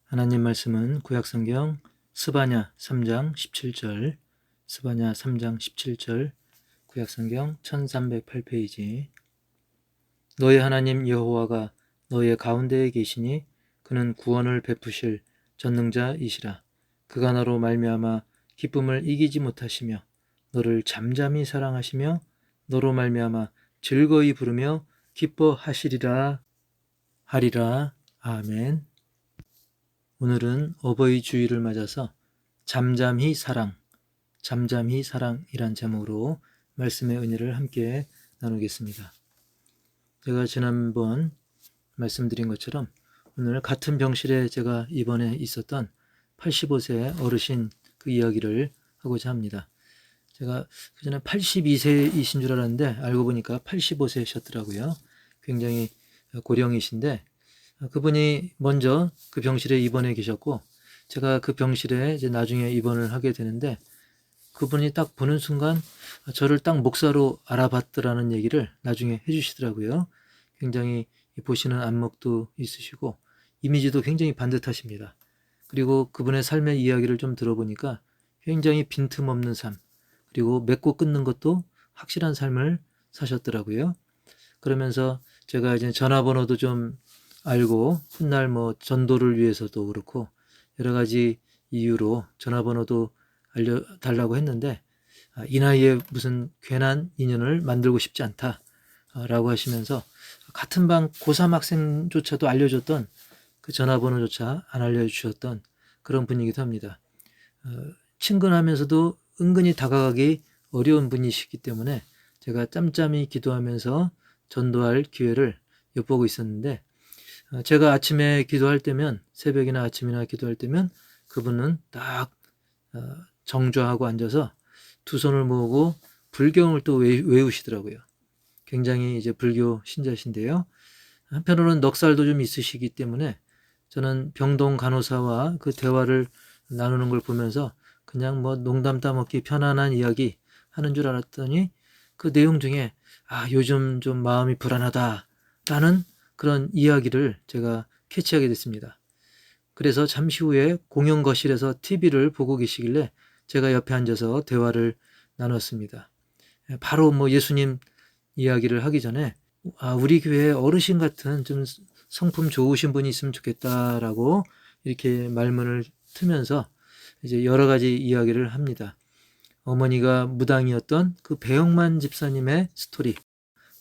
하나님 말씀은 구약성경 스바냐 3장 17절, 스바냐 3장 17절, 구약성경 1308페이지. 너의 하나님 여호와가 너의 가운데에 계시니 그는 구원을 베푸실 전능자이시라. 그가 너로 말미암아 기쁨을 이기지 못하시며 너를 잠잠히 사랑하시며 너로 말미암아 즐거이 부르며 기뻐하시리라 하리라. 아멘. 오늘은 어버이 주일을 맞아서 잠잠히 사랑이란 제목으로 말씀의 은혜를 함께 나누겠습니다. 제가 지난번 말씀드린 것처럼 오늘 같은 병실에 제가 입원해 있었던 85세 어르신 그 이야기를 하고자 합니다. 제가 그전에 82세이신 줄 알았는데 알고 보니까 85세셨더라고요. 굉장히 고령이신데 그분이 먼저 그 병실에 입원해 계셨고 제가 그 병실에 이제 나중에 입원을 하게 되는데 그분이 딱 보는 순간 저를 딱 목사로 알아봤더라는 얘기를 나중에 해주시더라고요. 굉장히 보시는 안목도 있으시고 이미지도 굉장히 반듯하십니다. 그리고 그분의 삶의 이야기를 좀 들어보니까 굉장히 빈틈없는 삶, 그리고 맺고 끊는 것도 확실한 삶을 사셨더라고요. 그러면서 제가 이제 전화번호도 좀 알고 훗날 뭐 전도를 위해서도 그렇고 여러 가지 이유로 전화번호도 알려달라고 했는데 이 나이에 무슨 괜한 인연을 만들고 싶지 않다라고 하시면서 같은 방 고3 학생조차도 알려줬던 그 전화번호조차 안 알려주셨던 그런 분이기도 합니다. 친근하면서도 은근히 다가가기 어려운 분이시기 때문에 제가 짬짬이 기도하면서 전도할 기회를 엿보고 있었는데 제가 아침에 기도할 때면 새벽이나 아침이나 기도할 때면 그분은 딱 정좌하고 앉아서 두 손을 모으고 불경을 또 외우시더라고요. 굉장히 이제 불교 신자신데요. 한편으로는 넉살도 좀 있으시기 때문에 저는 병동 간호사와 그 대화를 나누는 걸 보면서 그냥 뭐 농담 따먹기 편안한 이야기 하는 줄 알았더니 그 내용 중에 요즘 좀 마음이 불안하다라는 그런 이야기를 제가 캐치하게 됐습니다. 그래서 잠시 후에 공연 거실에서 TV를 보고 계시길래 제가 옆에 앉아서 대화를 나눴습니다. 바로 뭐 예수님 이야기를 하기 전에 우리 교회에 어르신 같은 좀 성품 좋으신 분이 있으면 좋겠다라고 이렇게 말문을 트면서 이제 여러 가지 이야기를 합니다. 어머니가 무당이었던 그 배영만 집사님의 스토리,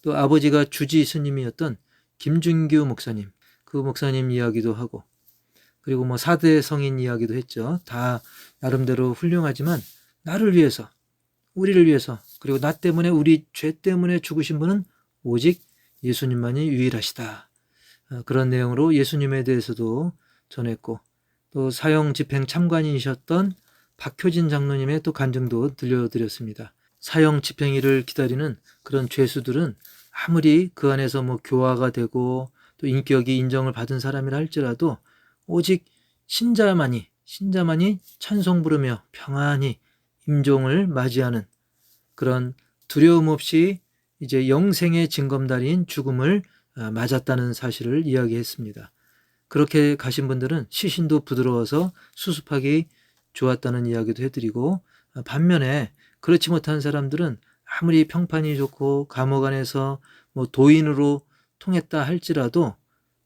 또 아버지가 주지 스님이었던 김준규 목사님, 그 목사님 이야기도 하고, 그리고 뭐 4대 성인 이야기도 했죠. 다 나름대로 훌륭하지만 나를 위해서, 우리를 위해서, 그리고 나 때문에, 우리 죄 때문에 죽으신 분은 오직 예수님만이 유일하시다. 그런 내용으로 예수님에 대해서도 전했고, 또 사형 집행 참관이셨던 박효진 장로님의 또 간증도 들려드렸습니다. 사형 집행일을 기다리는 그런 죄수들은 아무리 그 안에서 뭐 교화가 되고 또 인격이 인정을 받은 사람이라 할지라도 오직 신자만이 찬송 부르며 평안히 임종을 맞이하는 그런 두려움 없이 이제 영생의 징검다리인 죽음을 맞았다는 사실을 이야기했습니다. 그렇게 가신 분들은 시신도 부드러워서 수습하기 좋았다는 이야기도 해드리고, 반면에 그렇지 못한 사람들은 아무리 평판이 좋고 감옥 안에서 뭐 도인으로 통했다 할지라도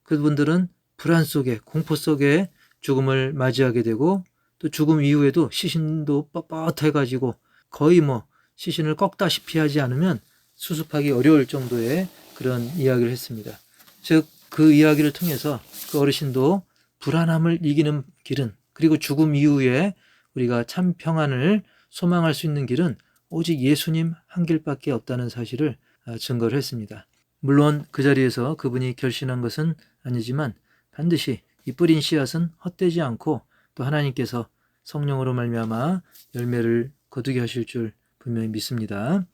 그분들은 불안 속에, 공포 속에 죽음을 맞이하게 되고, 또 죽음 이후에도 시신도 뻣뻣해가지고 거의 뭐 시신을 꺾다시피 하지 않으면 수습하기 어려울 정도의 그런 이야기를 했습니다. 즉 그 이야기를 통해서 그 어르신도 불안함을 이기는 길은, 그리고 죽음 이후에 우리가 참 평안을 소망할 수 있는 길은 오직 예수님 한 길밖에 없다는 사실을 증거를 했습니다. 물론 그 자리에서 그분이 결신한 것은 아니지만 반드시 이 뿌린 씨앗은 헛되지 않고 또 하나님께서 성령으로 말미암아 열매를 거두게 하실 줄 분명히 믿습니다.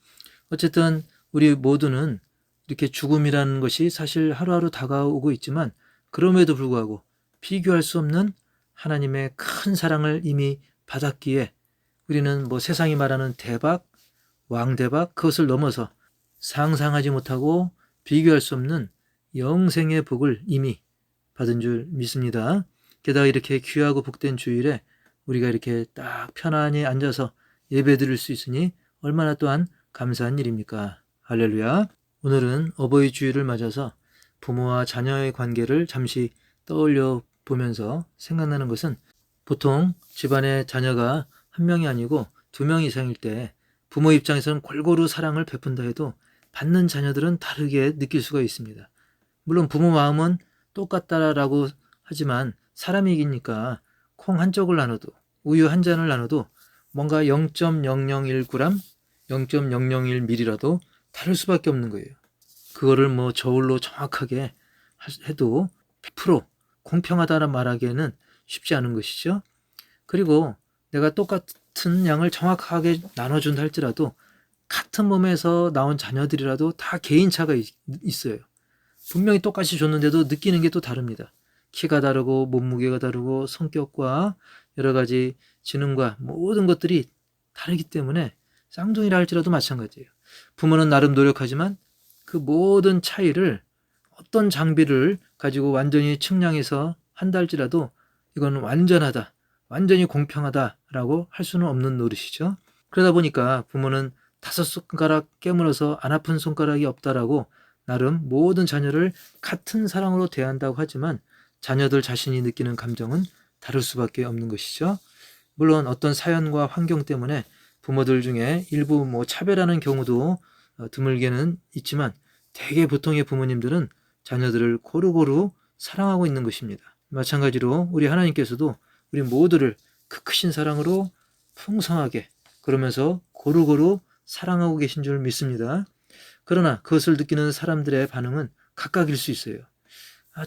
어쨌든 우리 모두는 이렇게 죽음이라는 것이 사실 하루하루 다가오고 있지만 그럼에도 불구하고 비교할 수 없는 하나님의 큰 사랑을 이미 받았기에 우리는 뭐 세상이 말하는 대박, 왕대박, 그것을 넘어서 상상하지 못하고 비교할 수 없는 영생의 복을 이미 받은 줄 믿습니다. 게다가 이렇게 귀하고 복된 주일에 우리가 이렇게 딱 편안히 앉아서 예배 드릴 수 있으니 얼마나 또한 감사한 일입니까? 할렐루야. 오늘은 어버이 주일을 맞아서 부모와 자녀의 관계를 잠시 떠올려 보면서 생각나는 것은, 보통 집안에 자녀가 한 명이 아니고 두 명 이상일 때 부모 입장에서는 골고루 사랑을 베푼다 해도 받는 자녀들은 다르게 느낄 수가 있습니다. 물론 부모 마음은 똑같다라고 하지만 사람이기니까 콩 한 쪽을 나눠도, 우유 한 잔을 나눠도 뭔가 0.001g, 0.001ml라도 다를 수밖에 없는 거예요. 그거를 뭐 저울로 정확하게 해도 100% 공평하다는 말하기에는 쉽지 않은 것이죠. 그리고 내가 똑같은 양을 정확하게 나눠준다 할지라도 같은 몸에서 나온 자녀들이라도 다 개인차가 있어요. 분명히 똑같이 줬는데도 느끼는 게 또 다릅니다. 키가 다르고 몸무게가 다르고 성격과 여러 가지 지능과 모든 것들이 다르기 때문에 쌍둥이라 할지라도 마찬가지예요. 부모는 나름 노력하지만 그 모든 차이를 어떤 장비를 가지고 완전히 측량해서 한다 할지라도 이건 완전하다, 완전히 공평하다라고 할 수는 없는 노릇이죠. 그러다 보니까 부모는 5손가락 깨물어서 안 아픈 손가락이 없다라고 나름 모든 자녀를 같은 사랑으로 대한다고 하지만 자녀들 자신이 느끼는 감정은 다를 수밖에 없는 것이죠. 물론 어떤 사연과 환경 때문에 부모들 중에 일부 차별하는 경우도 드물게는 있지만 대개 보통의 부모님들은 자녀들을 고루고루 사랑하고 있는 것입니다. 마찬가지로 우리 하나님께서도 우리 모두를 그 크신 사랑으로 풍성하게, 그러면서 고루고루 사랑하고 계신 줄 믿습니다. 그러나 그것을 느끼는 사람들의 반응은 각각일 수 있어요.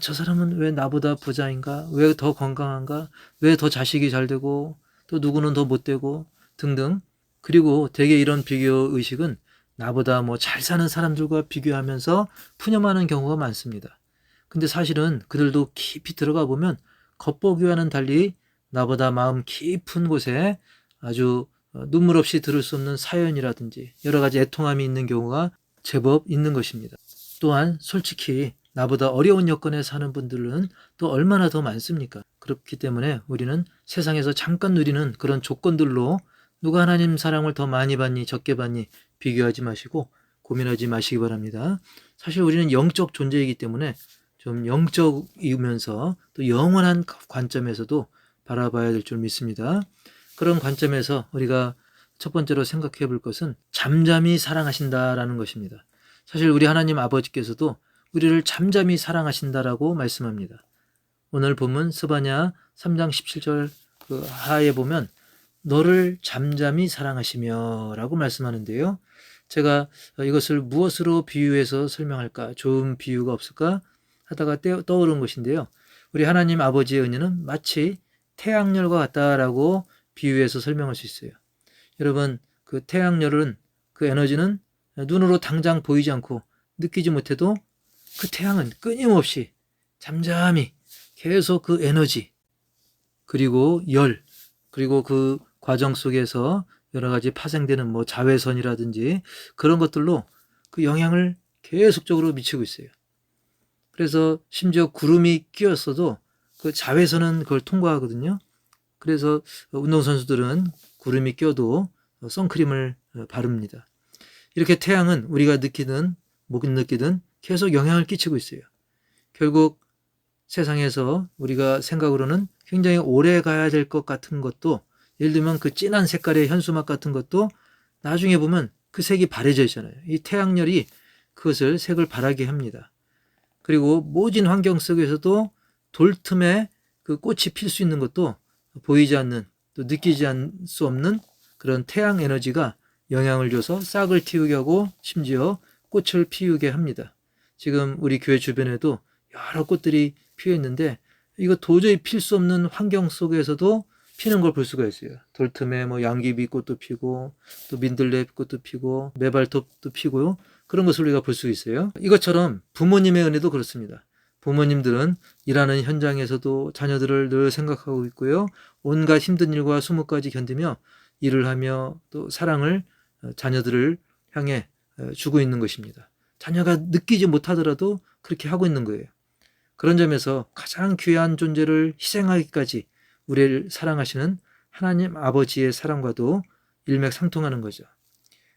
저 사람은 왜 나보다 부자인가? 왜 더 건강한가? 왜 더 자식이 잘 되고 또 누구는 더 못되고 등등. 그리고 대개 이런 비교 의식은 나보다 잘 사는 사람들과 비교하면서 푸념하는 경우가 많습니다. 근데 사실은 그들도 깊이 들어가 보면 겉보기와는 달리 나보다 마음 깊은 곳에 아주 눈물 없이 들을 수 없는 사연이라든지 여러 가지 애통함이 있는 경우가 제법 있는 것입니다. 또한 솔직히 나보다 어려운 여건에 사는 분들은 또 얼마나 더 많습니까? 그렇기 때문에 우리는 세상에서 잠깐 누리는 그런 조건들로 누가 하나님 사랑을 더 많이 받니 적게 받니 비교하지 마시고 고민하지 마시기 바랍니다. 사실 우리는 영적 존재이기 때문에 좀 영적이면서 또 영원한 관점에서도 바라봐야 될 줄 믿습니다. 그런 관점에서 우리가 첫 번째로 생각해 볼 것은 잠잠히 사랑하신다라는 것입니다. 사실 우리 하나님 아버지께서도 우리를 잠잠히 사랑하신다라고 말씀합니다. 오늘 본문 스바냐 3장 17절 그 하에 보면 너를 잠잠히 사랑하시며 라고 말씀하는데요. 제가 이것을 무엇으로 비유해서 설명할까? 좋은 비유가 없을까? 하다가 떠오른 것인데요. 우리 하나님 아버지의 은혜는 마치 태양열과 같다라고 비유해서 설명할 수 있어요. 여러분, 그 태양열은, 그 에너지는 눈으로 당장 보이지 않고 느끼지 못해도 그 태양은 끊임없이 잠잠히 계속 그 에너지, 그리고 열, 그리고 그 과정 속에서 여러 가지 파생되는 자외선이라든지 그런 것들로 그 영향을 계속적으로 미치고 있어요. 그래서 심지어 구름이 끼었어도 그 자외선은 그걸 통과하거든요. 그래서 운동선수들은 구름이 껴도 선크림을 바릅니다. 이렇게 태양은 우리가 느끼든 못 느끼든 계속 영향을 끼치고 있어요. 결국 세상에서 우리가 생각으로는 굉장히 오래 가야 될 것 같은 것도, 예를 들면 그 진한 색깔의 현수막 같은 것도 나중에 보면 그 색이 바래져 있잖아요. 이 태양열이 그것을 색을 바라게 합니다. 그리고 모진 환경 속에서도 돌틈에 그 꽃이 필 수 있는 것도 보이지 않는, 또 느끼지 않을 수 없는 그런 태양 에너지가 영향을 줘서 싹을 틔우게 하고 심지어 꽃을 피우게 합니다. 지금 우리 교회 주변에도 여러 꽃들이 피어 있는데 이거 도저히 필 수 없는 환경 속에서도 피는 걸 볼 수가 있어요. 돌틈에 양귀비 꽃도 피고 또 민들레 꽃도 피고 메발톱도 피고요. 그런 것을 우리가 볼 수 있어요. 이것처럼 부모님의 은혜도 그렇습니다. 부모님들은 일하는 현장에서도 자녀들을 늘 생각하고 있고요. 온갖 힘든 일과 수모까지 견디며 일을 하며 또 사랑을 자녀들을 향해 주고 있는 것입니다. 자녀가 느끼지 못하더라도 그렇게 하고 있는 거예요. 그런 점에서 가장 귀한 존재를 희생하기까지 우리를 사랑하시는 하나님 아버지의 사랑과도 일맥상통하는 거죠.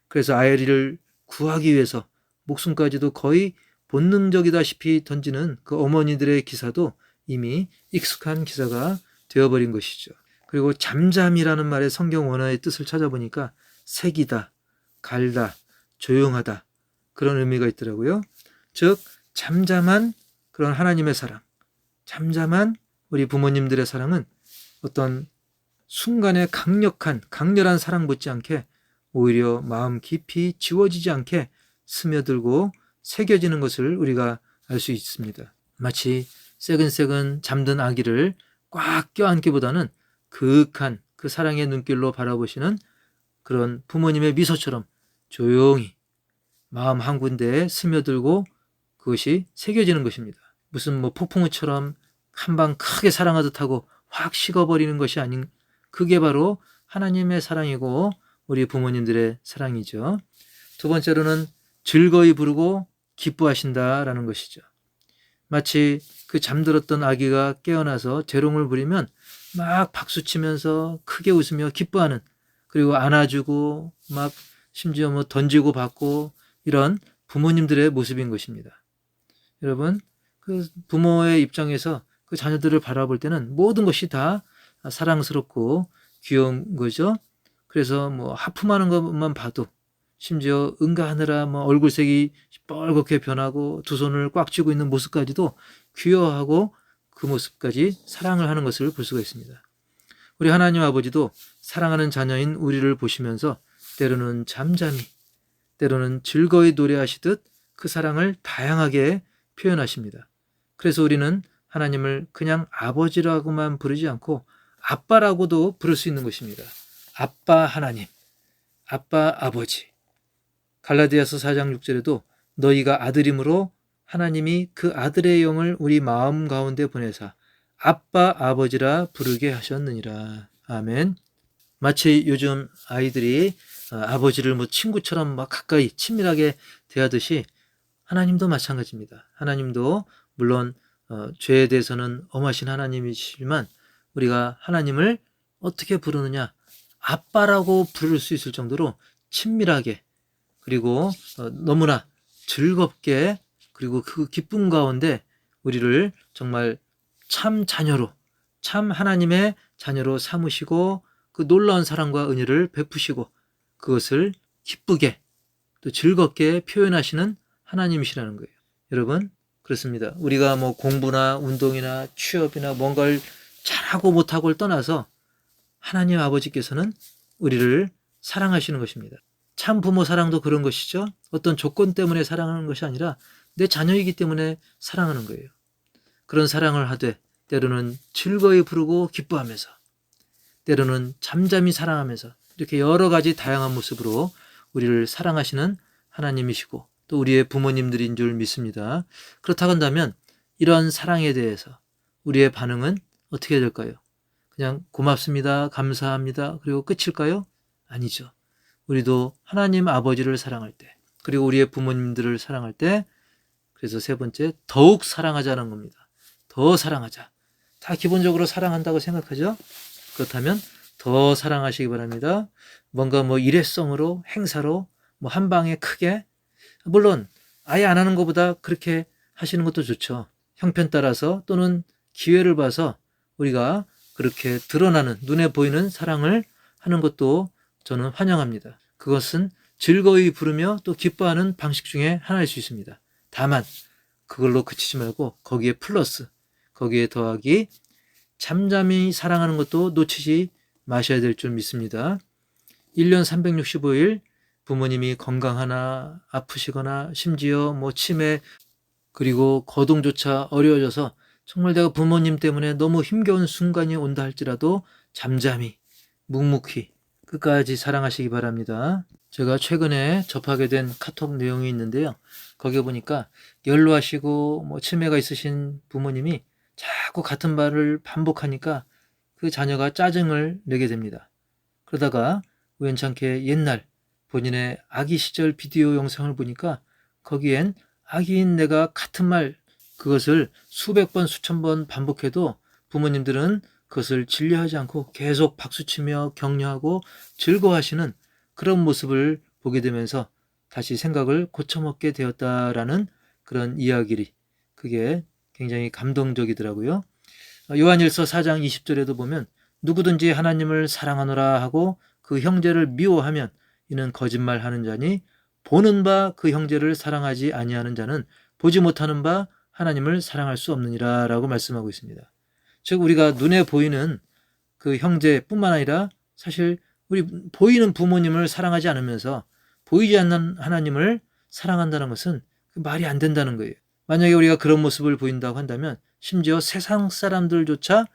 그래서 아이를 구하기 위해서 목숨까지도 거의 본능적이다시피 던지는 그 어머니들의 기사도 이미 익숙한 기사가 되어버린 것이죠. 그리고 잠잠이라는 말의 성경 원어의 뜻을 찾아보니까 색이다, 갈다, 조용하다 그런 의미가 있더라고요. 즉 잠잠한 그런 하나님의 사랑, 잠잠한 우리 부모님들의 사랑은 어떤 순간의 강렬한 사랑 못지않게 오히려 마음 깊이 지워지지 않게 스며들고 새겨지는 것을 우리가 알 수 있습니다. 마치 새근새근 잠든 아기를 꽉 껴안기보다는 그윽한 그 사랑의 눈길로 바라보시는 그런 부모님의 미소처럼 조용히 마음 한 군데에 스며들고 그것이 새겨지는 것입니다. 무슨 뭐 폭풍우처럼 한방 크게 사랑하듯 하고 확 식어버리는 것이 아닌, 그게 바로 하나님의 사랑이고 우리 부모님들의 사랑이죠. 두 번째로는 즐거이 부르고 기뻐하신다라는 것이죠. 마치 그 잠들었던 아기가 깨어나서 재롱을 부리면 막 박수치면서 크게 웃으며 기뻐하는, 그리고 안아주고 막 심지어 뭐 던지고 받고 이런 부모님들의 모습인 것입니다. 여러분, 그 부모의 입장에서 그 자녀들을 바라볼 때는 모든 것이 다 사랑스럽고 귀여운 거죠. 그래서 뭐 하품하는 것만 봐도 심지어 응가하느라 뭐 얼굴색이 뻘겋게 변하고 두 손을 꽉 쥐고 있는 모습까지도 귀여워하고 그 모습까지 사랑을 하는 것을 볼 수가 있습니다. 우리 하나님 아버지도 사랑하는 자녀인 우리를 보시면서 때로는 잠잠히, 때로는 즐거이 노래하시듯 그 사랑을 다양하게 표현하십니다. 그래서 우리는 하나님을 그냥 아버지라고만 부르지 않고 아빠라고도 부를 수 있는 것입니다. 아빠 하나님, 아빠 아버지. 갈라디아서 4장 6절에도 너희가 아들이므로 하나님이 그 아들의 영을 우리 마음 가운데 보내사 아빠 아버지라 부르게 하셨느니라. 아멘. 마치 요즘 아이들이 아버지를 뭐 친구처럼 막 가까이 친밀하게 대하듯이 하나님도 마찬가지입니다. 하나님도 물론 죄에 대해서는 엄하신 하나님이시지만 우리가 하나님을 어떻게 부르느냐, 아빠라고 부를 수 있을 정도로 친밀하게, 그리고 너무나 즐겁게, 그리고 그 기쁨 가운데 우리를 정말 참 자녀로, 참 하나님의 자녀로 삼으시고 그 놀라운 사랑과 은혜를 베푸시고 그것을 기쁘게 또 즐겁게 표현하시는 하나님이시라는 거예요. 여러분, 그렇습니다. 우리가 뭐 공부나 운동이나 취업이나 뭔가를 잘하고 못하고를 떠나서 하나님 아버지께서는 우리를 사랑하시는 것입니다. 참 부모 사랑도 그런 것이죠. 어떤 조건 때문에 사랑하는 것이 아니라 내 자녀이기 때문에 사랑하는 거예요. 그런 사랑을 하되 때로는 즐거이 부르고 기뻐하면서, 때로는 잠잠히 사랑하면서, 이렇게 여러 가지 다양한 모습으로 우리를 사랑하시는 하나님이시고 또 우리의 부모님들인 줄 믿습니다. 그렇다고 한다면 이런 사랑에 대해서 우리의 반응은 어떻게 될까요? 그냥 고맙습니다, 감사합니다, 그리고 끝일까요? 아니죠. 우리도 하나님 아버지를 사랑할 때, 그리고 우리의 부모님들을 사랑할 때, 그래서 세 번째, 더욱 사랑하자는 겁니다. 더 사랑하자. 다 기본적으로 사랑한다고 생각하죠? 그렇다면 더 사랑하시기 바랍니다. 뭔가 뭐 일회성으로, 행사로, 뭐 한 방에 크게, 물론 아예 안 하는 것보다 그렇게 하시는 것도 좋죠. 형편 따라서 또는 기회를 봐서 우리가 그렇게 드러나는, 눈에 보이는 사랑을 하는 것도 저는 환영합니다. 그것은 즐거이 부르며 또 기뻐하는 방식 중에 하나일 수 있습니다. 다만 그걸로 그치지 말고 거기에 플러스, 거기에 더하기 잠잠히 사랑하는 것도 놓치지 마셔야 될 줄 믿습니다. 1년 365일 부모님이 건강하나 아프시거나 심지어 뭐 치매 그리고 거동조차 어려워져서 정말 내가 부모님 때문에 너무 힘겨운 순간이 온다 할지라도 잠잠히 묵묵히 끝까지 사랑하시기 바랍니다. 제가 최근에 접하게 된 카톡 내용이 있는데요. 거기에 보니까 연로하시고 뭐 치매가 있으신 부모님이 자꾸 같은 말을 반복하니까 그 자녀가 짜증을 내게 됩니다. 그러다가 우연찮게 옛날 본인의 아기 시절 비디오 영상을 보니까 거기엔 아기인 내가 같은 말 그것을 수백 번, 수천 번 반복해도 부모님들은 그것을 진리하지 않고 계속 박수치며 격려하고 즐거워하시는 그런 모습을 보게 되면서 다시 생각을 고쳐먹게 되었다라는 그런 이야기를, 그게 굉장히 감동적이더라고요. 요한일서 4장 20절에도 보면 누구든지 하나님을 사랑하노라 하고 그 형제를 미워하면 이는 거짓말하는 자니 보는 바 그 형제를 사랑하지 아니하는 자는 보지 못하는 바 하나님을 사랑할 수 없느니라 라고 말씀하고 있습니다. 즉 우리가 눈에 보이는 그 형제뿐만 아니라 사실 우리 보이는 부모님을 사랑하지 않으면서 보이지 않는 하나님을 사랑한다는 것은 말이 안 된다는 거예요. 만약에 우리가 그런 모습을 보인다고 한다면 심지어 세상 사람들조차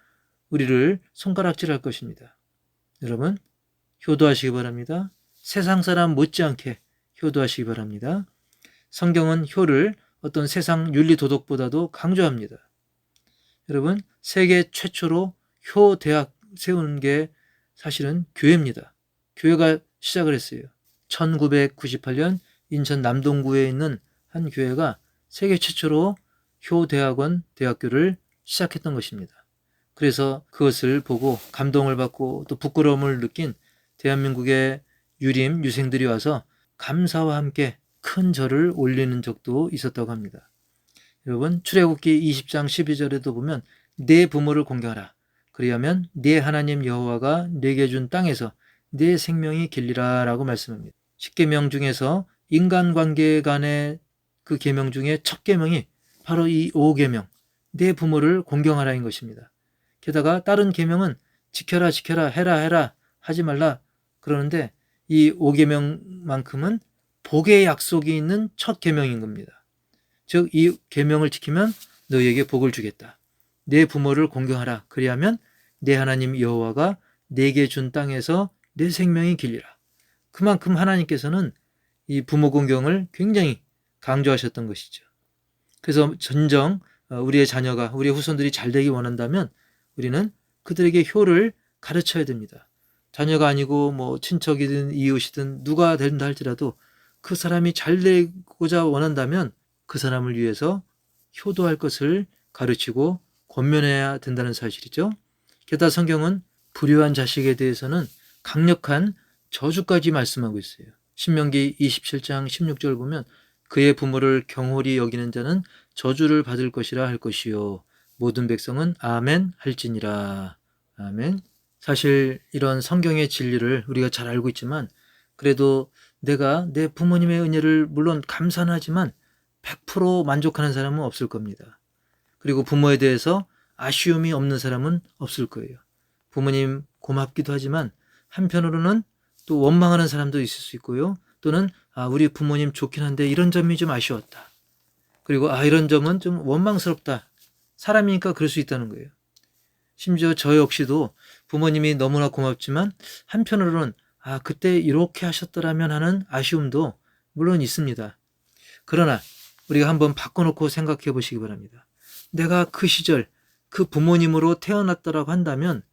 우리를 손가락질할 것입니다. 여러분 효도하시기 바랍니다. 세상 사람 못지않게 효도하시기 바랍니다. 성경은 효를 어떤 세상 윤리 도덕보다도 강조합니다. 여러분 세계 최초로 효대학 세우는 게 사실은 교회입니다. 교회가 시작을 했어요. 1998년 인천 남동구에 있는 한 교회가 세계 최초로 효대학원 대학교를 시작했던 것입니다. 그래서 그것을 보고 감동을 받고 또 부끄러움을 느낀 대한민국의 유림 유생들이 와서 감사와 함께 큰 절을 올리는 적도 있었다고 합니다. 여러분 출애굽기 20장 12절에도 보면 내 부모를 공경하라. 그리하면 내 하나님 여호와가 내게 준 땅에서 내 생명이 길리라 라고 말씀합니다. 10계명 중에서 인간관계 간의 그 계명 중에 첫 계명이 바로 이 5계명 내 부모를 공경하라인 것입니다. 게다가 다른 계명은 지켜라 지켜라 해라 해라 하지 말라 그러는데 이 5계명만큼은 복의 약속이 있는 첫 계명인 겁니다. 즉 이 계명을 지키면 너희에게 복을 주겠다. 내 부모를 공경하라. 그리하면 내 하나님 여호와가 내게 준 땅에서 내 생명이 길리라. 그만큼 하나님께서는 이 부모 공경을 굉장히 강조하셨던 것이죠. 그래서 전정 우리의 자녀가 우리의 후손들이 잘 되기 원한다면 우리는 그들에게 효를 가르쳐야 됩니다. 자녀가 아니고 뭐 친척이든 이웃이든 누가 된다 할지라도 그 사람이 잘 되고자 원한다면 그 사람을 위해서 효도할 것을 가르치고 권면해야 된다는 사실이죠. 게다가 성경은 불효한 자식에 대해서는 강력한 저주까지 말씀하고 있어요. 신명기 27장 16절 보면 그의 부모를 경홀히 여기는 자는 저주를 받을 것이라 할 것이요 모든 백성은 아멘 할지니라. 아멘. 사실 이런 성경의 진리를 우리가 잘 알고 있지만 그래도 내가 내 부모님의 은혜를 물론 감사는 하지만 100% 만족하는 사람은 없을 겁니다. 그리고 부모에 대해서 아쉬움이 없는 사람은 없을 거예요. 부모님 고맙기도 하지만 한편으로는 또 원망하는 사람도 있을 수 있고요. 또는 우리 부모님 좋긴 한데 이런 점이 좀 아쉬웠다. 그리고 이런 점은 좀 원망스럽다. 사람이니까 그럴 수 있다는 거예요. 심지어 저 역시도 부모님이 너무나 고맙지만 한편으로는 그때 이렇게 하셨더라면 하는 아쉬움도 물론 있습니다. 그러나 우리가 한번 바꿔놓고 생각해 보시기 바랍니다. 내가 그 시절 그 부모님으로 태어났다라고 한다면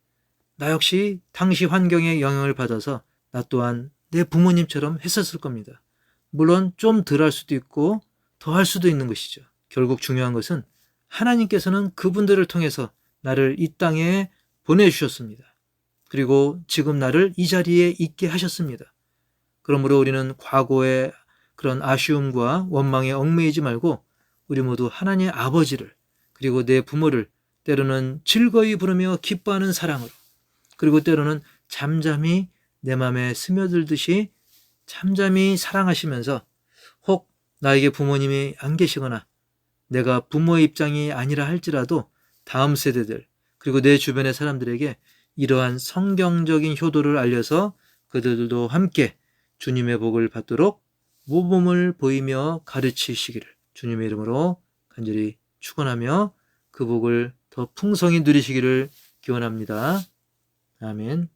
나 역시 당시 환경의 영향을 받아서 나 또한 내 부모님처럼 했었을 겁니다. 물론 좀 덜 할 수도 있고 더 할 수도 있는 것이죠. 결국 중요한 것은 하나님께서는 그분들을 통해서 나를 이 땅에 보내주셨습니다. 그리고 지금 나를 이 자리에 있게 하셨습니다. 그러므로 우리는 과거의 그런 아쉬움과 원망에 얽매이지 말고 우리 모두 하나님의 아버지를 그리고 내 부모를 때로는 즐거이 부르며 기뻐하는 사랑으로 그리고 때로는 잠잠히 내 마음에 스며들듯이 잠잠히 사랑하시면서 혹 나에게 부모님이 안 계시거나 내가 부모의 입장이 아니라 할지라도 다음 세대들 그리고 내 주변의 사람들에게 이러한 성경적인 효도를 알려서 그들도 함께 주님의 복을 받도록 모범을 보이며 가르치시기를 주님의 이름으로 간절히 축원하며 그 복을 더 풍성히 누리시기를 기원합니다. 아멘.